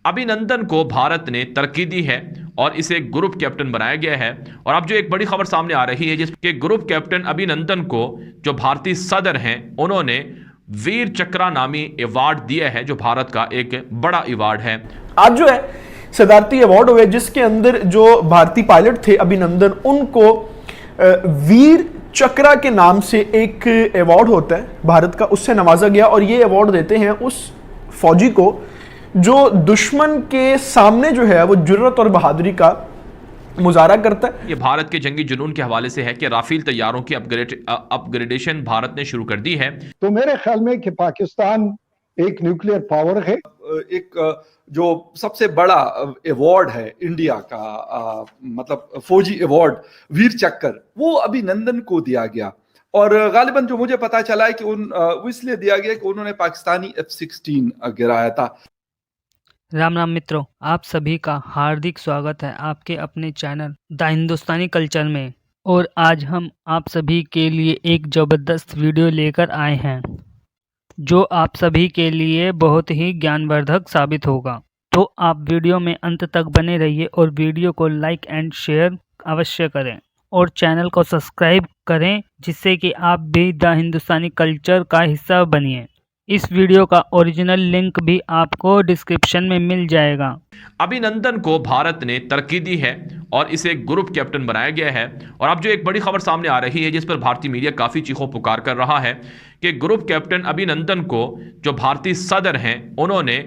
अभिनंदन को भारत ने तरक्की दी है और इसे ग्रुप कैप्टन बनाया गया है। और अब जो एक बड़ी खबर सामने आ रही है जिसके ग्रुप कैप्टन अभिनंदन को जो भारतीय सदर हैं उन्होंने वीर चक्रा नामी अवार्ड दिया है, जो भारत का एक बड़ा अवार्ड है। आज जो है सदारती अवार्ड हुए जिसके अंदर जो भारतीय पायलट थे अभिनंदन, उनको वीर चक्रा के नाम से एक अवार्ड होता है भारत का, उससे नवाजा गया। और ये अवार्ड देते हैं उस फौजी को जो दुश्मन के सामने जो है वो जुर्रत और बहादुरी का मुजाहरा करता है। ये भारत के जंगी जुनून के हवाले से है कि राफेल तैयारों की अपग्रेडेशन भारत ने शुरू कर दी है। तो मेरे ख्याल में कि पाकिस्तान एक न्यूक्लियर पावर है। एक जो सबसे बड़ा अवार्ड है इंडिया का, मतलब फौजी अवार्ड वीर चक्कर, वो अभिनंदन को दिया गया। और गालिबन जो मुझे पता चला है कि वो इसलिए दिया गया कि उन्होंने पाकिस्तानी F-16 गिराया था। राम राम मित्रों, आप सभी का हार्दिक स्वागत है आपके अपने चैनल द हिंदुस्तानी कल्चर में। और आज हम आप सभी के लिए एक ज़बरदस्त वीडियो लेकर आए हैं जो आप सभी के लिए बहुत ही ज्ञानवर्धक साबित होगा। तो आप वीडियो में अंत तक बने रहिए और वीडियो को लाइक एंड शेयर अवश्य करें और चैनल को सब्सक्राइब करें जिससे कि आप भी द हिंदुस्तानी कल्चर का हिस्सा बनिए। इस वीडियो का ओरिजिनल लिंक भी आपको डिस्क्रिप्शन में मिल जाएगा। अभिनंदन को भारत ने तरक्की दी है और इसे ग्रुप कैप्टन बनाया गया है। और अब जो एक बड़ी खबर सामने आ रही है जिस पर भारतीय मीडिया काफी चीखों पुकार कर रहा है कि ग्रुप कैप्टन अभिनंदन को जो भारतीय सदर हैं उन्होंने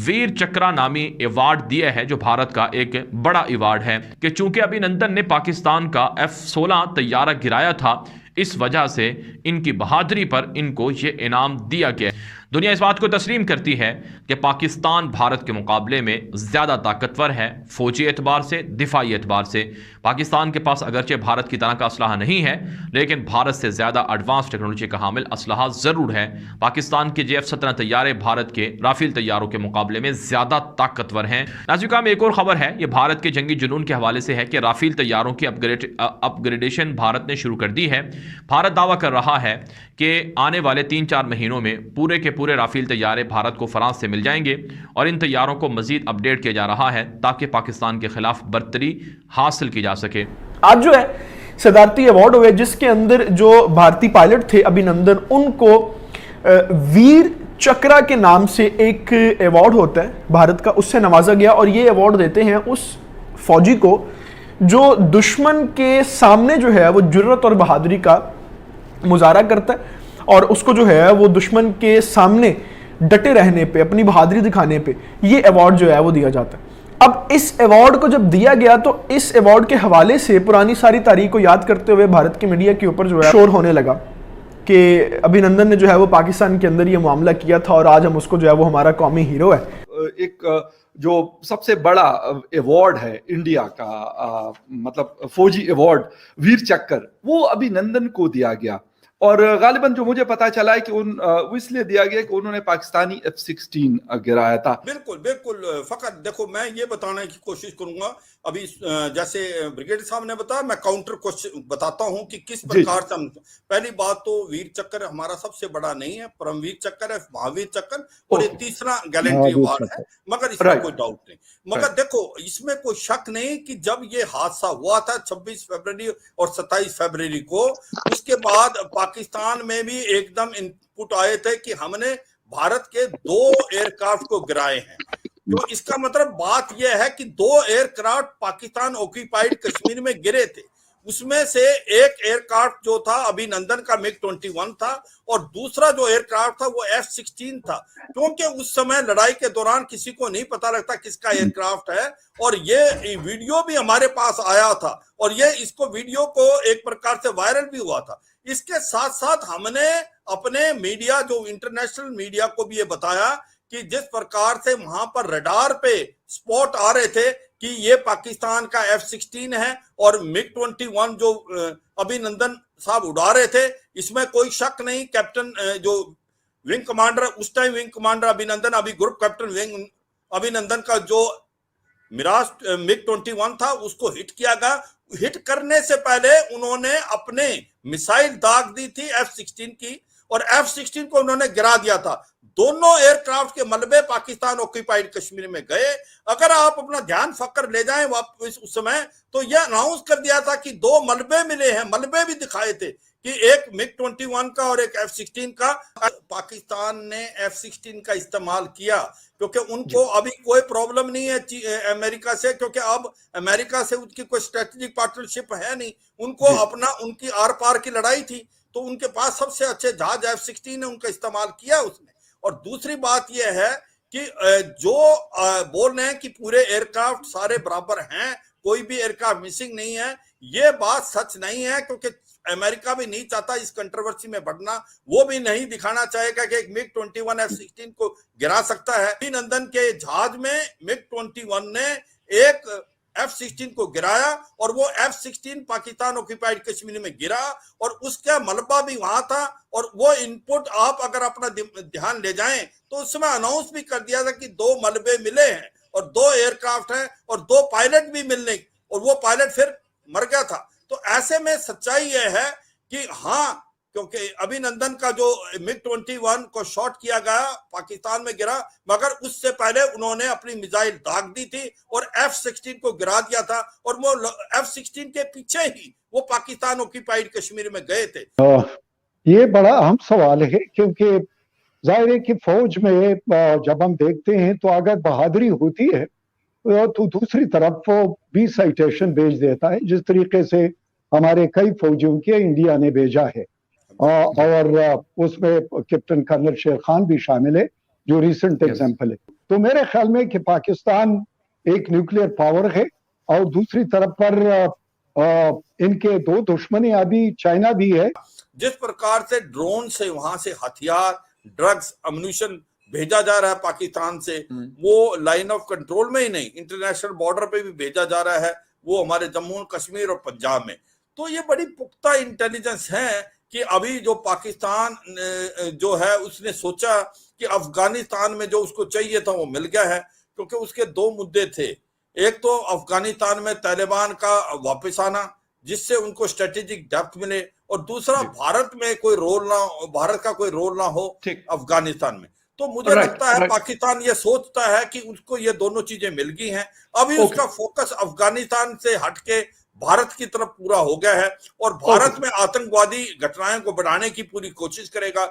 वीर चक्रा नामी अवार्ड दिया है, जो भारत का एक बड़ा अवार्ड है। कि चूंकि अभिनंदन ने पाकिस्तान का F-16 तैयारा गिराया था, इस वजह से इनकी बहादुरी पर इनको ये इनाम दिया गया। दुनिया इस बात को तस्लीम करती है कि पाकिस्तान भारत के मुकाबले में ज़्यादा ताकतवर है, फौजी एतबार से, दिफाई एतबार से। पाकिस्तान के पास अगरचे भारत की तरह का असलहा नहीं है, लेकिन भारत से ज़्यादा एडवांस टेक्नोलॉजी का हामिल असलहा ज़रूर है। पाकिस्तान के F-17 तैयारे भारत के राफेल तैयारों के मुकाबले में ज़्यादा ताकतवर हैं। नाज़रीन में एक और ख़बर है, ये भारत के जंगी जुनून के हवाले से है कि राफेल तैयारों की अपग्रेडेशन भारत ने शुरू कर दी है। भारत दावा कर रहा है कि आने वाले 3-4 महीनों में पूरे के पूरे राफेल तैयारे भारत को फ्रांस से मिल जाएंगे और इन तैयारों को मजीद अपडेट किया जा रहा है ताकि पाकिस्तान के खिलाफ बर्तरी हासिल की जा सके। आज जो है सदारती अवार्ड हुए जिसके अंदर जो भारतीय पायलट थे अभिनंदन, उनको वीर चक्रा के नाम से एक अवार्ड होता है भारत का, उससे नवाजा गया। और ये अवार्ड देते हैं उस फौजी को जो दुश्मन के सामने जो है वो जुर्रत और बहादुरी का मुजाहरा करता है और उसको जो है वो दुश्मन के सामने डटे रहने पे, अपनी बहादुरी दिखाने पे ये अवार्ड जो है वो दिया जाता है। अब इस अवार्ड को जब दिया गया तो इस अवार्ड के हवाले से पुरानी सारी तारीख को याद करते हुए भारत की मीडिया के ऊपर जो है शोर होने लगा कि अभिनंदन ने जो है वो पाकिस्तान के अंदर ये मामला किया था और आज हम उसको जो है वो हमारा कौमी हीरो है। एक जो सबसे बड़ा अवार्ड है इंडिया का, मतलब फौजी अवार्ड वीर चक्कर, वो अभिनंदन को दिया गया। और गालिबन जो मुझे पता चला है कि वो इसलिए दिया गया कि उन्होंने पाकिस्तानी F-16 गिराया था। बिल्कुल बिल्कुल। फकत देखो, मैं ये बताने की कोशिश करूंगा, अभी जैसे ब्रिगेडियर साहब ने बताया, मैं काउंटर क्वेश्चन बताता हूं कि किस प्रकार से हम। पहली बात तो वीर चक्कर हमारा सबसे बड़ा नहीं है, परमवीर चक्कर है, महावीर चक्कर, और ये तीसरा गैलेंट्री अवार्ड है, मगर इसमें कोई डाउट नहीं। मगर देखो, इसमें कोई शक नहीं कि जब ये हादसा हुआ था 26 फरवरी और 27 फरवरी को, उसके बाद पाकिस्तान में भी एकदम इनपुट आए थे कि हमने भारत के 2 एयरक्राफ्ट को गिराए हैं। तो इसका मतलब बात यह है कि 2 एयरक्राफ्ट पाकिस्तान ऑक्यूपाइड कश्मीर में गिरे थे। उसमें से एक एयरक्राफ्ट जो था अभिनंदन का MiG-21 था और दूसरा जो एयरक्राफ्ट था वो F-16 था, क्योंकि उस समय लड़ाई के दौरान किसी को नहीं पता लगता किसका एयरक्राफ्ट है। और ये वीडियो भी हमारे पास आया था और ये इसको वीडियो को एक प्रकार से वायरल भी हुआ था। इसके साथ साथ हमने अपने मीडिया, जो इंटरनेशनल मीडिया को भी ये बताया कि जिस प्रकार से वहां पर रडार पे स्पॉट आ रहे थे कि ये पाकिस्तान का F-16 है और MiG-21 जो अभिनंदन साहब उड़ा रहे थे, इसमें कोई शक नहीं। कैप्टन जो विंग कमांडर, उस टाइम विंग कमांडर अभिनंदन, अभी ग्रुप कैप्टन विंग अभिनंदन का जो मिराज MiG-21 था उसको हिट किया गया। हिट करने से पहले उन्होंने अपने मिसाइल दाग दी थी F-16 की और F-16 को उन्होंने गिरा दिया था। दोनों एयरक्राफ्ट के मलबे पाकिस्तान ऑक्यूपाइड कश्मीर में गए। अगर आप अपना ध्यान फकर ले जाएं वापस उस समय, तो यह अनाउंस कर दिया था कि 2 मलबे मिले हैं, मलबे भी दिखाए थे कि एक MiG-21 का और एक F-16 का। पाकिस्तान ने F-16 का इस्तेमाल किया क्योंकि उनको अभी कोई प्रॉब्लम नहीं है अमेरिका से, क्योंकि अब अमेरिका से उनकी कोई स्ट्रेटेजिक पार्टनरशिप है नहीं। उनको अपना उनकी आर पार की लड़ाई थी, तो उनके पास सबसे अच्छे जहाज F-16 है, उनका इस्तेमाल किया उसने। और दूसरी बात यह है कि जो बोल रहे हैं कि पूरे एयरक्राफ्ट सारे बराबर हैं, कोई भी एयरक्राफ्ट मिसिंग नहीं है, ये बात सच नहीं है, क्योंकि अमेरिका भी नहीं चाहता इस कंट्रोवर्सी में बढ़ना। वो भी नहीं दिखाना चाहेगा कि एक MiG-21 F-16 को गिरा सकता है। अभिनंदन के जहाज में MiG-21 ने एक F-16 को गिराया और वो F-16 पाकिस्तान ऑक्यूपाइड कश्मीर में गिरा और उसका मलबा भी वहां था। और वो इनपुट आप अगर अपना ध्यान ले जाएं तो उस समय अनाउंस भी कर दिया था कि 2 मलबे मिले हैं और 2 एयरक्राफ्ट हैं और 2 पायलट भी मिलने, और वो पायलट फिर मर गया था। तो ऐसे में सच्चाई यह है कि हाँ, क्योंकि अभिनंदन का जो MiG-21 को शॉट किया गया पाकिस्तान में गिरा, मगर उससे पहले उन्होंने अपनी मिसाइल दाग दी थी और F-16 को गिरा दिया था, और वो F-16 के पीछे ही वो पाकिस्तान ऑक्यूपाइड कश्मीर में गए थे। ये बड़ा अहम सवाल है, क्योंकि जाहिर है कि फौज में जब हम देखते हैं तो अगर बहादुरी होती है तो दूसरी तरफ वो भी साइटेशन भेज देता है, जिस तरीके से हमारे कई फौजियों के इंडिया ने भेजा है। और उसमें कैप्टन कर्नल शेर खान भी शामिल है, जो रिसेंट एग्जाम्पल है। तो मेरे ख्याल में कि पाकिस्तान एक न्यूक्लियर पावर है और दूसरी तरफ पर इनके 2 दुश्मन अभी चाइना भी है। जिस प्रकार से ड्रोन से वहां से हथियार, ड्रग्स, अम्यूनिशन भेजा जा रहा है पाकिस्तान से, वो लाइन ऑफ कंट्रोल में ही नहीं, इंटरनेशनल बॉर्डर पे भी भेजा जा रहा है, वो हमारे जम्मू कश्मीर और पंजाब में। तो ये बड़ी पुख्ता इंटेलिजेंस है कि अभी जो पाकिस्तान जो है उसने सोचा कि अफगानिस्तान में जो उसको चाहिए था वो मिल गया है, क्योंकि उसके 2 मुद्दे थे। एक तो अफगानिस्तान में तालिबान का वापस आना, जिससे उनको स्ट्रेटेजिक डेप्थ मिले, और दूसरा भारत में कोई रोल ना, भारत का कोई रोल ना हो अफगानिस्तान में। तो मुझे लगता है पाकिस्तान ये सोचता है कि उसको ये दोनों चीजें मिल गई हैं, अभी उसका फोकस अफगानिस्तान से हटके भारत की तरफ पूरा हो गया है और भारत में आतंकवादी घटनाएं को बढ़ाने की पूरी कोशिश करेगा।